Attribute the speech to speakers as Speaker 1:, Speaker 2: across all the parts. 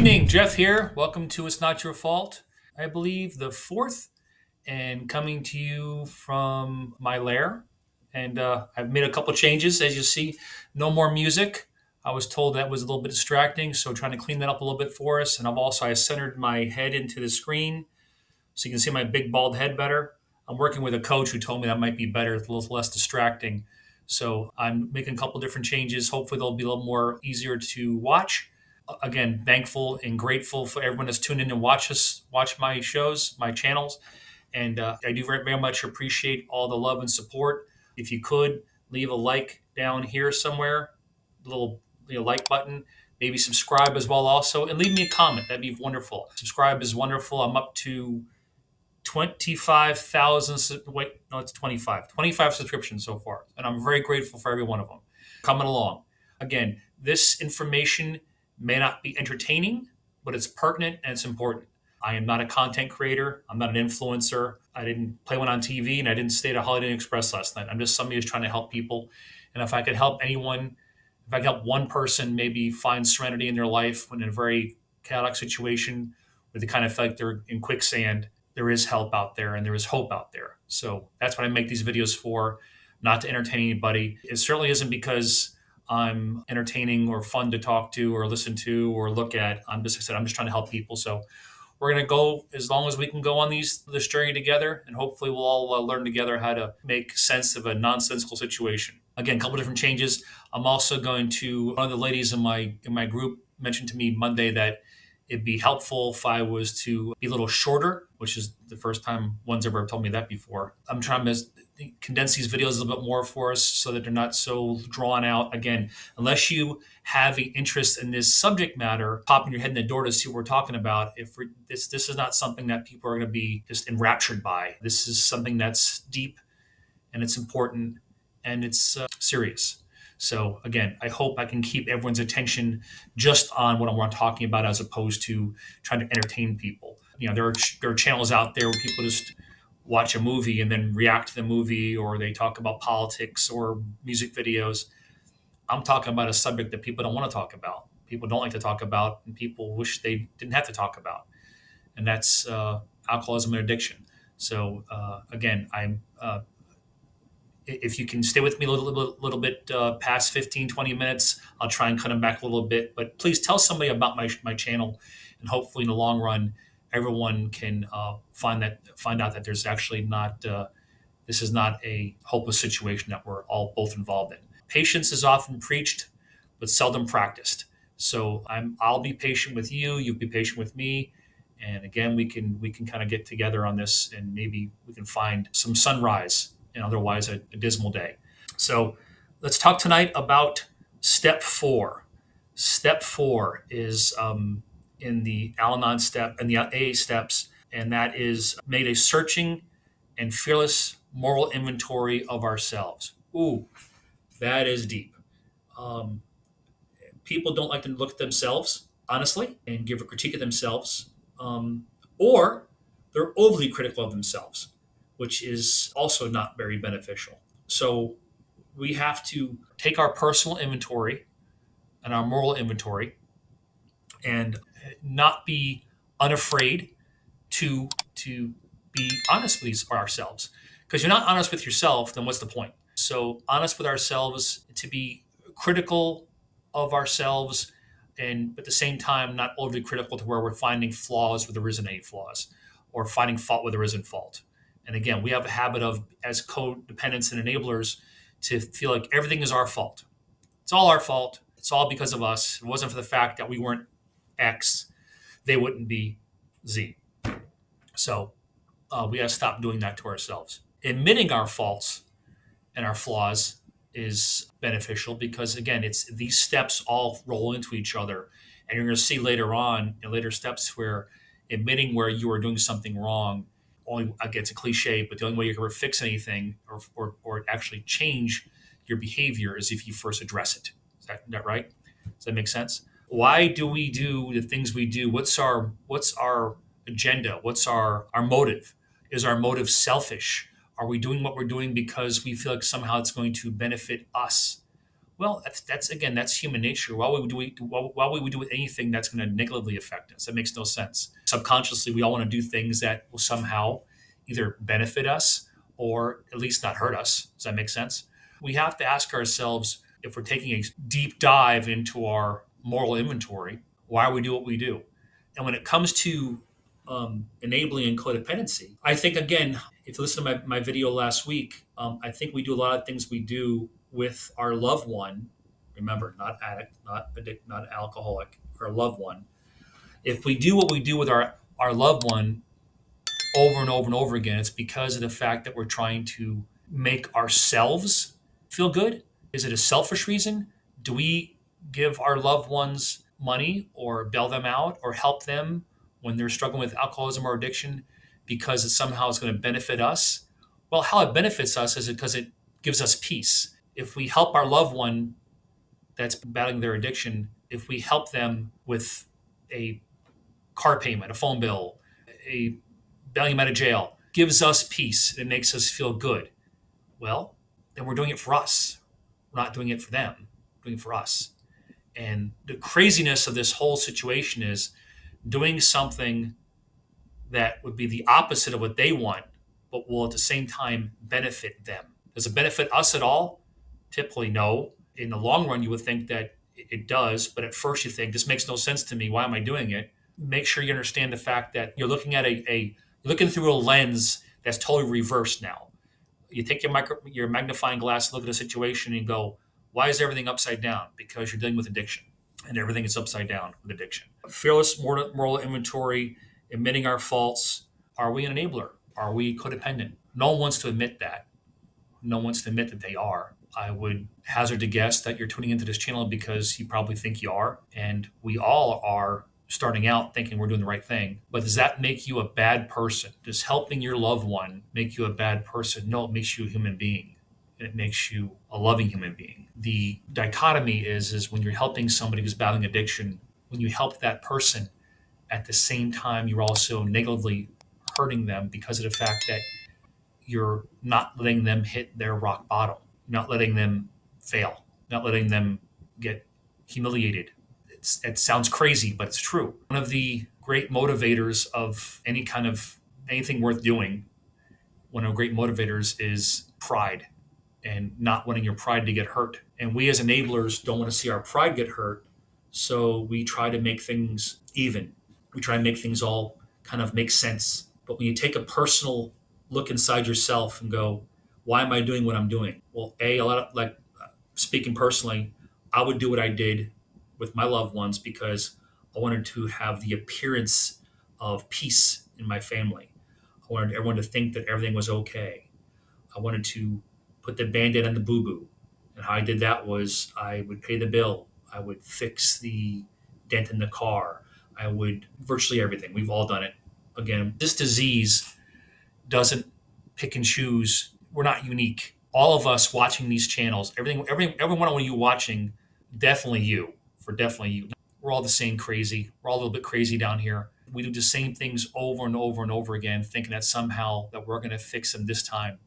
Speaker 1: evening, Jeff here. Welcome to It's Not Your Fault. I believe the fourth, and coming to you from my lair. And I've made a couple changes, as you see. No more music. I was told that was a little bit distracting, so trying to clean that up a little bit for us. And I centered my head into the screen so you can see my big bald head better. I'm working with a coach who told me that might be better, it's a little less distracting. So I'm making a couple different changes. Hopefully, they'll be a little more easier to watch. Again, thankful and grateful for everyone that's tuned in and watch my shows, my channels, and I do very much appreciate all the love and support. If you could leave a like down here somewhere, a little like button, maybe subscribe as well also, and leave me a comment. That'd be wonderful. Subscribe is wonderful. I'm up to 25,000. Wait, no, it's 25 subscriptions so far. And I'm very grateful for every one of them coming along. Again, this information may not be entertaining, but it's pertinent and it's important. I am not a content creator. I'm not an influencer. I didn't play one on TV and I didn't stay at a Holiday Inn Express last night. I'm just somebody who's trying to help people. And if I could help anyone, if I could help one person maybe find serenity in their life when in a very chaotic situation where they kind of feel like they're in quicksand, there is help out there and there is hope out there. So that's what I make these videos for, not to entertain anybody. It certainly isn't because I'm entertaining or fun to talk to or listen to or look at. I'm just, like I said, I'm just trying to help people. So we're going to go as long as we can go on this journey together, and hopefully we'll all learn together how to make sense of a nonsensical situation. Again, a couple different changes. I'm also going to, one of the ladies in my group mentioned to me Monday that it'd be helpful if I was to be a little shorter, which is the first time one's ever told me that before. I'm trying to condense these videos a little bit more for us so that they're not so drawn out. Again, unless you have an interest in this subject matter, popping your head in the door to see what we're talking about. This is not something that people are going to be just enraptured by. This is something that's deep and it's important and it's serious. So again, I hope I can keep everyone's attention just on what I'm talking about as opposed to trying to entertain people. There are channels out there where people just watch a movie and then react to the movie, or they talk about politics or music videos. I'm talking about a subject that people don't want to talk about. People don't like to talk about, and people wish they didn't have to talk about. And that's alcoholism and addiction. So again, if you can stay with me a little bit past 15, 20 minutes, I'll try and cut them back a little bit. But please tell somebody about my channel, and hopefully in the long run, everyone can find out that there's actually not this is not a hopeless situation that we're all both involved in. Patience is often preached, but seldom practiced. So I'll be patient with you. You'll be patient with me. And again, we can kind of get together on this, and maybe we can find some sunrise and otherwise a dismal day. So let's talk tonight about step 4. Step 4 is in the Al-Anon step and the AA steps, and that is made a searching and fearless moral inventory of ourselves. Ooh, that is deep. Um, People don't like to look at themselves honestly and give a critique of themselves, or they're overly critical of themselves, which is also not very beneficial. So we have to take our personal inventory and our moral inventory and not be unafraid to be honest with ourselves. Because you're not honest with yourself, then what's the point? So honest with ourselves, to be critical of ourselves, and at the same time not overly critical to where we're finding flaws where there isn't any flaws, or finding fault where there isn't fault. And again, we have a habit of, as codependents and enablers, to feel like everything is our fault. It's all our fault. It's all because of us. If it wasn't for the fact that we weren't X, they wouldn't be Z. So we got to stop doing that to ourselves. Admitting our faults and our flaws is beneficial because, again, it's these steps all roll into each other. And you're going to see later on in later steps where admitting where you are doing something wrong, only, again, it's a cliche, but the only way you can ever fix anything or actually change your behavior is if you first address it. Is that right? Does that make sense? Why do we do the things we do? What's our agenda? What's our motive? Is our motive selfish? Are we doing what we're doing because we feel like somehow it's going to benefit us? Well, that's again, that's human nature. Why would we do anything that's going to negatively affect us? That makes no sense. Subconsciously, we all want to do things that will somehow either benefit us or at least not hurt us. Does that make sense? We have to ask ourselves, if we're taking a deep dive into our moral inventory, why we do what we do. And when it comes to enabling and codependency, I think, again, if you listen to my video last week, I think we do a lot of things we do with our loved one. Remember, not addict, not addict, not alcoholic, our loved one. If we do what we do with our loved one over and over and over again, it's because of the fact that we're trying to make ourselves feel good. Is it a selfish reason? Do we give our loved ones money or bail them out or help them when they're struggling with alcoholism or addiction because it somehow is going to benefit us? Well, how it benefits us is because it gives us peace. If we help our loved one that's battling their addiction, if we help them with a car payment, a phone bill, a bailing them out of jail, gives us peace, it makes us feel good. Well, then we're doing it for us. We're not doing it for them, we're doing it for us. And the craziness of this whole situation is doing something that would be the opposite of what they want, but will at the same time benefit them. Does it benefit us at all? Typically, no. In the long run, you would think that it does, but at first you think, this makes no sense to me. Why am I doing it? Make sure you understand the fact that you're looking at you're looking through a lens that's totally reversed now. You take your magnifying glass, look at a situation, and go, why is everything upside down? Because you're dealing with addiction, and everything is upside down with addiction. Fearless moral inventory, admitting our faults. Are we an enabler? Are we codependent? No one wants to admit that. No one wants to admit that they are. I would hazard to guess that you're tuning into this channel because you probably think you are, and we all are starting out thinking we're doing the right thing. But does that make you a bad person? Does helping your loved one make you a bad person? No, it makes you a human being. And it makes you a loving human being. The dichotomy is when you're helping somebody who's battling addiction, when you help that person, at the same time you're also negatively hurting them because of the fact that you're not letting them hit their rock bottom, not letting them fail, not letting them get humiliated. It sounds crazy, but it's true. One of the great motivators of anything worth doing, one of the great motivators is pride and not wanting your pride to get hurt. And we as enablers don't want to see our pride get hurt. So we try to make things even. We try and make things all kind of make sense. But when you take a personal look inside yourself and go, why am I doing what I'm doing? Well, a lot of, like, speaking personally, I would do what I did with my loved ones because I wanted to have the appearance of peace in my family. I wanted everyone to think that everything was okay. I wanted to put the band-aid on the boo-boo. And how I did that was I would pay the bill. I would fix the dent in the car. I would virtually everything. We've all done it. Again, this disease doesn't pick and choose. We're not unique. All of us watching these channels, every one of you watching, definitely you, for definitely you. We're all the same crazy. We're all a little bit crazy down here. We do the same things over and over and over again, thinking that somehow that we're going to fix them this time.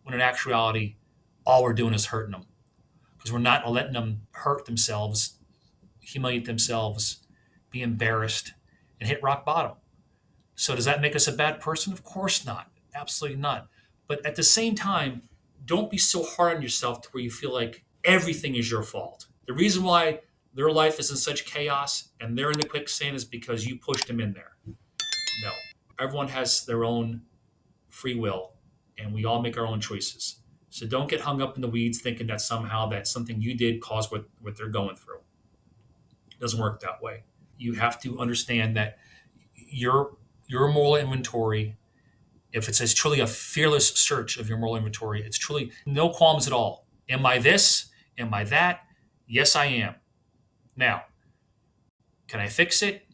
Speaker 1: When in actuality, all we're doing is hurting them because we're not letting them hurt themselves, humiliate themselves, be embarrassed, and hit rock bottom. So does that make us a bad person? Of course not. Absolutely not. But at the same time, don't be so hard on yourself to where you feel like everything is your fault. The reason why their life is in such chaos and they're in the quicksand is because you pushed them in there. No. Everyone has their own free will and we all make our own choices. So don't get hung up in the weeds thinking that somehow that something you did caused what they're going through. It doesn't work that way. You have to understand that your moral inventory, if it says truly a fearless search of your moral inventory, it's truly no qualms at all. Am I this? Am I that? Yes, I am. Now, can I fix it?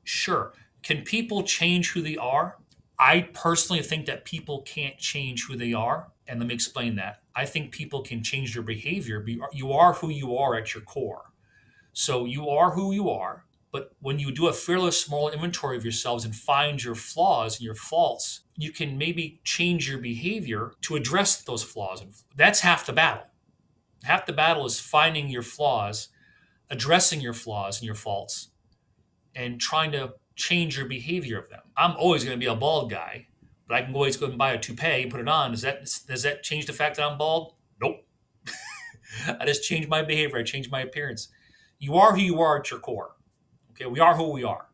Speaker 1: Sure. Can people change who they are? I personally think that people can't change who they are. And let me explain that. I think people can change their behavior. You are who you are at your core. So you are who you are. But when you do a fearless moral inventory of yourselves and find your flaws and your faults, you can maybe change your behavior to address those flaws. That's half the battle. Half the battle is finding your flaws, addressing your flaws and your faults, and trying to change your behavior of them. I'm always going to be a bald guy, but I can always go and buy a toupee and put it on. Does that change the fact that I'm bald? Nope. I just change my behavior. I change my appearance. You are who you are at your core. Okay, we are who we are.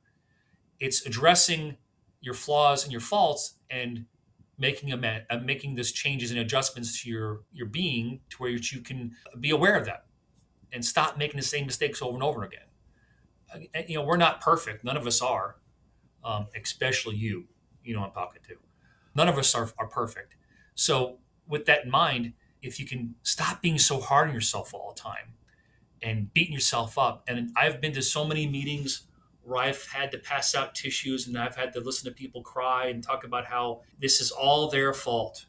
Speaker 1: It's addressing your flaws and your faults and making this changes and adjustments to your being to where you can be aware of them and stop making the same mistakes over and over again. We're not perfect. None of us are, especially you. You know, I'm talking to. None of us are perfect. So, with that in mind, if you can stop being so hard on yourself all the time and beating yourself up. And I've been to so many meetings where I've had to pass out tissues and I've had to listen to people cry and talk about how this is all their fault.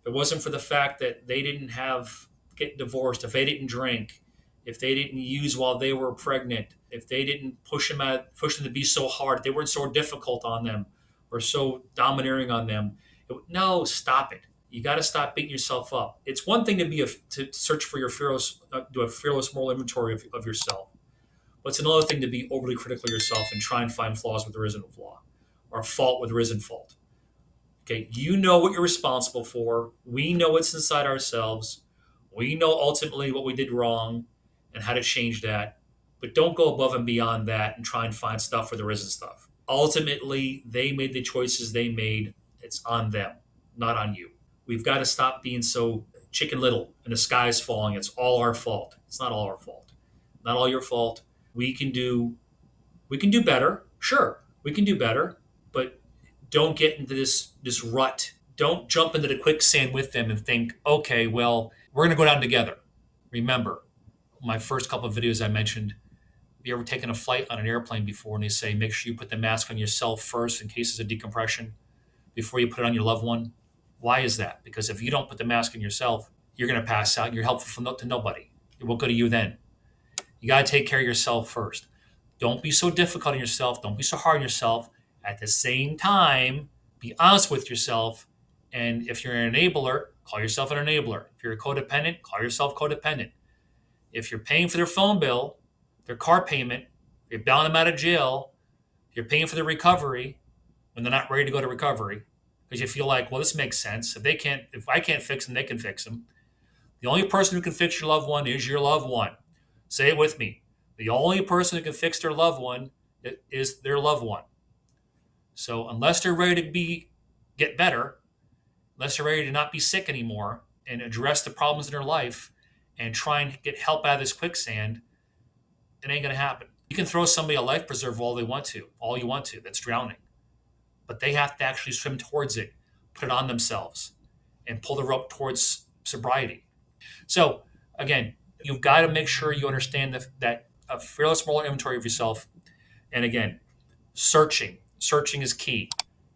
Speaker 1: If it wasn't for the fact that they didn't have get divorced, if they didn't drink, if they didn't use while they were pregnant, if they didn't push them to be so hard, if they weren't so difficult on them or so domineering on them. No, stop it. You got to stop beating yourself up. It's one thing to search for your do a fearless moral inventory of yourself, but it's another thing to be overly critical of yourself and try and find flaws where there isn't a flaw, or fault where there isn't fault. Okay, you know what you're responsible for. We know what's inside ourselves. We know ultimately what we did wrong and how to change that. But don't go above and beyond that and try and find stuff where there isn't stuff. Ultimately, they made the choices they made. It's on them, not on you. We've got to stop being so chicken little and the sky's falling. It's all our fault. It's not all our fault. Not all your fault. We can do we can do better. Sure, we can do better, but don't get into this rut. Don't jump into the quicksand with them and think, okay, well, we're going to go down together. Remember, my first couple of videos I mentioned, have you ever taken a flight on an airplane before and they say, make sure you put the mask on yourself first in cases of decompression before you put it on your loved one? Why is that? Because if you don't put the mask on yourself, you're going to pass out and you're helpful to nobody. It won't go to you then. You got to take care of yourself first. Don't be so difficult on yourself. Don't be so hard on yourself. At the same time, be honest with yourself. And if you're an enabler, call yourself an enabler. If you're a codependent, call yourself codependent. If you're paying for their phone bill, their car payment, you're bailing them out of jail, you're paying for their recovery when they're not ready to go to recovery because you feel like, well, this makes sense. If I can't fix them, they can fix them. The only person who can fix your loved one is your loved one. Say it with me. The only person who can fix their loved one is their loved one. So unless they're ready to get better, unless they're ready to not be sick anymore and address the problems in their life and try and get help out of this quicksand, it ain't gonna happen. You can throw somebody a life preserver all you want to, that's drowning. But they have to actually swim towards it, put it on themselves, and pull the rope towards sobriety. So again, you've got to make sure you understand that a fearless moral inventory of yourself. And again, searching is key.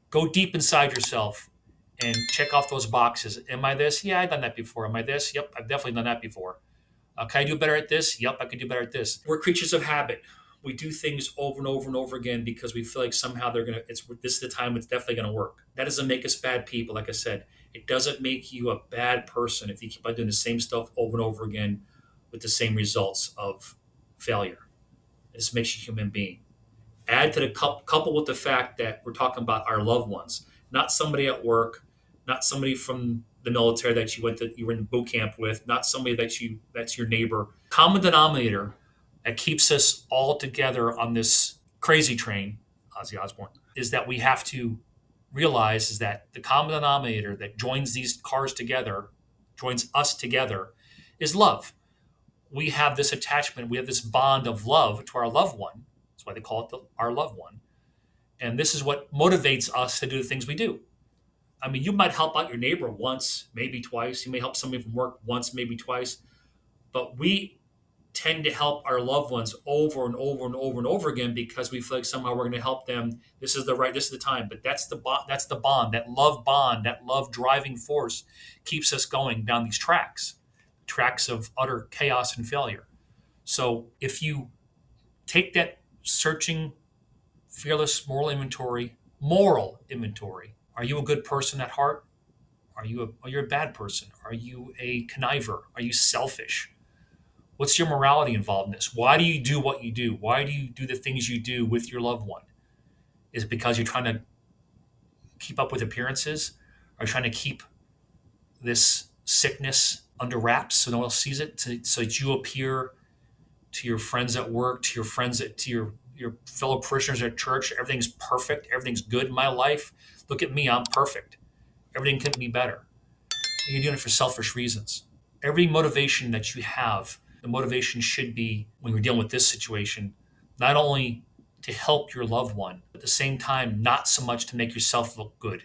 Speaker 1: Go deep inside yourself and check off those boxes. Am I this? Yeah, I've done that before. Am I this? Yep, I've definitely done that before. Can I do better at this? Yep, I could do better at this. We're creatures of habit. We do things over and over and over again because we feel like somehow this is the time it's definitely gonna work. That doesn't make us bad people, like I said. It doesn't make you a bad person if you keep on doing the same stuff over and over again with the same results of failure. It just makes you a human being. Add to the couple with the fact that we're talking about our loved ones, not somebody at work, not somebody from the military that you were in boot camp with, not somebody that's your neighbor. Common denominator that keeps us all together on this crazy train, Ozzy Osbourne, is that we have to realize is that the common denominator that joins these cars together, joins us together, is love. We have this attachment, we have this bond of love to our loved one. That's why they call it our loved one. And this is what motivates us to do the things we do. I mean, you might help out your neighbor once, maybe twice. You may help somebody from work once, maybe twice. But we tend to help our loved ones over and over and over and over again because we feel like somehow we're going to help them. This is the time. But that's the bond, that love driving force keeps us going down these tracks of utter chaos and failure. So if you take that searching, fearless moral inventory, are you a good person at heart? Are you a bad person? Are you a conniver? Are you selfish? What's your morality involved in this? Why do you do what you do? Why do you do the things you do with your loved one? Is it because you're trying to keep up with appearances? Are you trying to keep this sickness under wraps so no one else sees it? So that you appear to your friends at work, to your friends to your fellow parishioners at church, everything's perfect, everything's good in my life. Look at me, I'm perfect. Everything couldn't be better. And you're doing it for selfish reasons. Every motivation that you have, the motivation should be when you're dealing with this situation, not only to help your loved one, but at the same time, not so much to make yourself look good.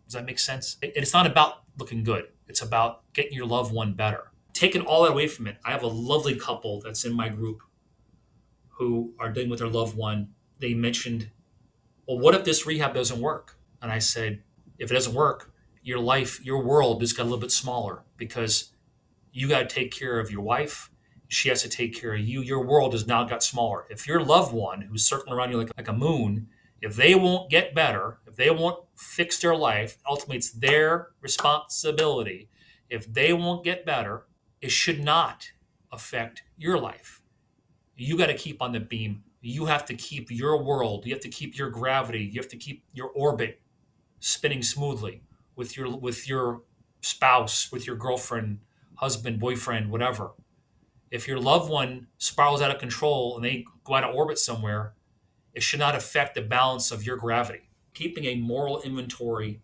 Speaker 1: Does that make sense? It's not about looking good. It's about getting your loved one better. Taking all that away from it, I have a lovely couple that's in my group who are dealing with their loved one. They mentioned, well, what if this rehab doesn't work? And I said, if it doesn't work, your life, your world just got a little bit smaller because you got to take care of your wife. She has to take care of you. Your world has now got smaller. If your loved one who's circling around you like a moon, if they won't get better, if they won't fix their life, ultimately it's their responsibility. If they won't get better, it should not affect your life. You got to keep on the beam. You have to keep your world. You have to keep your gravity. You have to keep your orbit spinning smoothly with your spouse, with your girlfriend, husband, boyfriend, whatever. If your loved one spirals out of control and they go out of orbit somewhere, it should not affect the balance of your gravity. Keeping a moral inventory,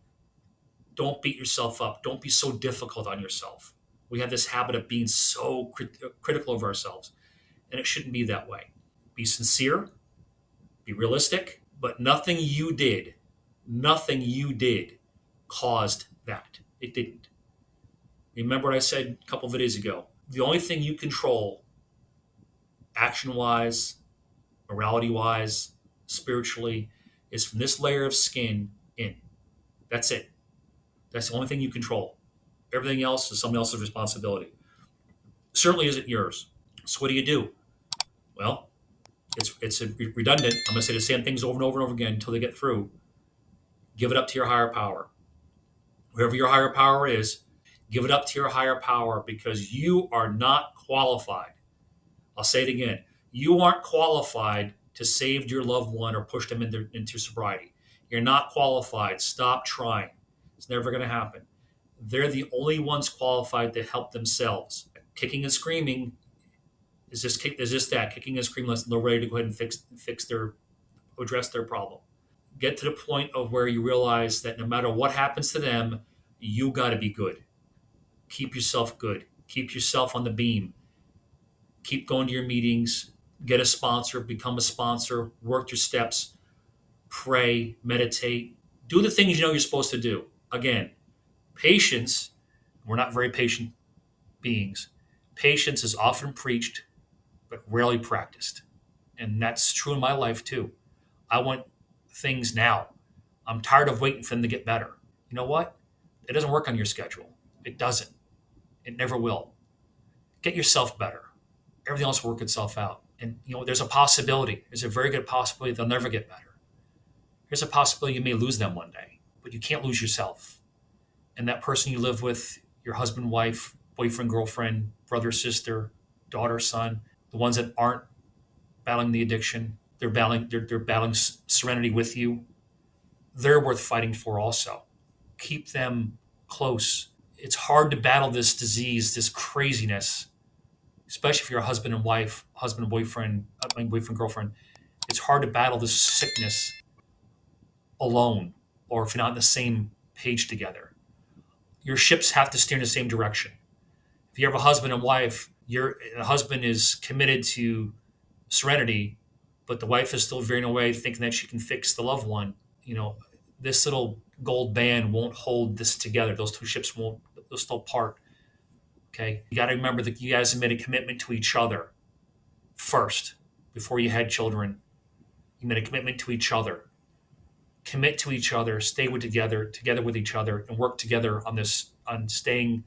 Speaker 1: don't beat yourself up. Don't be so difficult on yourself. We have this habit of being so critical of ourselves, and it shouldn't be that way. Be sincere, be realistic, but nothing you did caused that. It didn't. Remember what I said a couple of videos ago. The only thing you control, action wise, morality wise, spiritually, is from this layer of skin in. That's it. That's the only thing you control. Everything else is someone else's responsibility. Certainly isn't yours. So what do? Well, it's redundant. I'm going to say the same things over and over and over again until they get through. Give it up to your higher power. Whoever your higher power is, give it up to your higher power because you are not qualified. I'll say it again. You aren't qualified to save your loved one or push them into sobriety. You're not qualified. Stop trying. It's never going to happen. They're the only ones qualified to help themselves. Kicking and screaming is just that. Kicking and screaming unless they're ready to go ahead and address their problem. Get to the point of where you realize that no matter what happens to them, you got to be good. Keep yourself good. Keep yourself on the beam. Keep going to your meetings. Get a sponsor. Become a sponsor. Work your steps. Pray. Meditate. Do the things you know you're supposed to do. Again, patience. We're not very patient beings. Patience is often preached, but rarely practiced. And that's true in my life too. I want things now. I'm tired of waiting for them to get better. You know what? It doesn't work on your schedule. It doesn't. It never will. Get yourself better. Everything else will work itself out. And there's a possibility. There's a very good possibility they'll never get better. There's a possibility you may lose them one day, but you can't lose yourself. And that person you live with, your husband, wife, boyfriend, girlfriend, brother, sister, daughter, son, the ones that aren't battling the addiction, they're battling serenity with you. They're worth fighting for also. Keep them close. It's hard to battle this disease, this craziness, especially if you're a husband and wife, husband and boyfriend, boyfriend, girlfriend. It's hard to battle this sickness alone or if you're not on the same page together. Your ships have to steer in the same direction. If you have a husband and wife, the husband is committed to serenity, but the wife is still veering away, thinking that she can fix the loved one. This little gold band won't hold this together. Those two ships won't. They'll still part. Okay, you got to remember that you guys have made a commitment to each other first before you had children. You made a commitment to each other. Commit to each other. Stay together with each other, and work together on staying,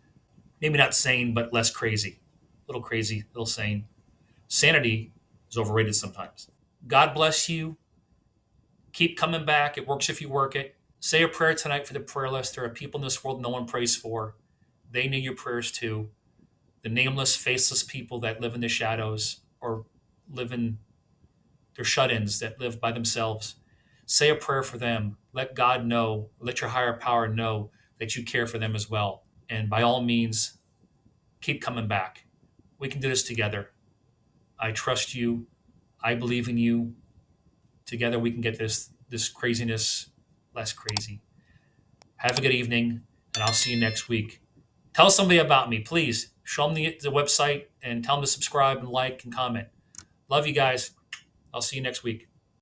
Speaker 1: maybe not sane, but less crazy. Little crazy, little sane. Sanity is overrated sometimes. God bless you. Keep coming back. It works if you work it. Say a prayer tonight for the prayer list. There are people in this world no one prays for. They need your prayers too. The nameless, faceless people that live in the shadows or live in, they're shut ins that live by themselves. Say a prayer for them. Let God know, let your higher power know that you care for them as well. And by all means, keep coming back. We can do this together. I trust you. I believe in you. Together we can get this craziness less crazy. Have a good evening, and I'll see you next week. Tell somebody about me, please. Show them the website and tell them to subscribe and like and comment. Love you guys. I'll see you next week.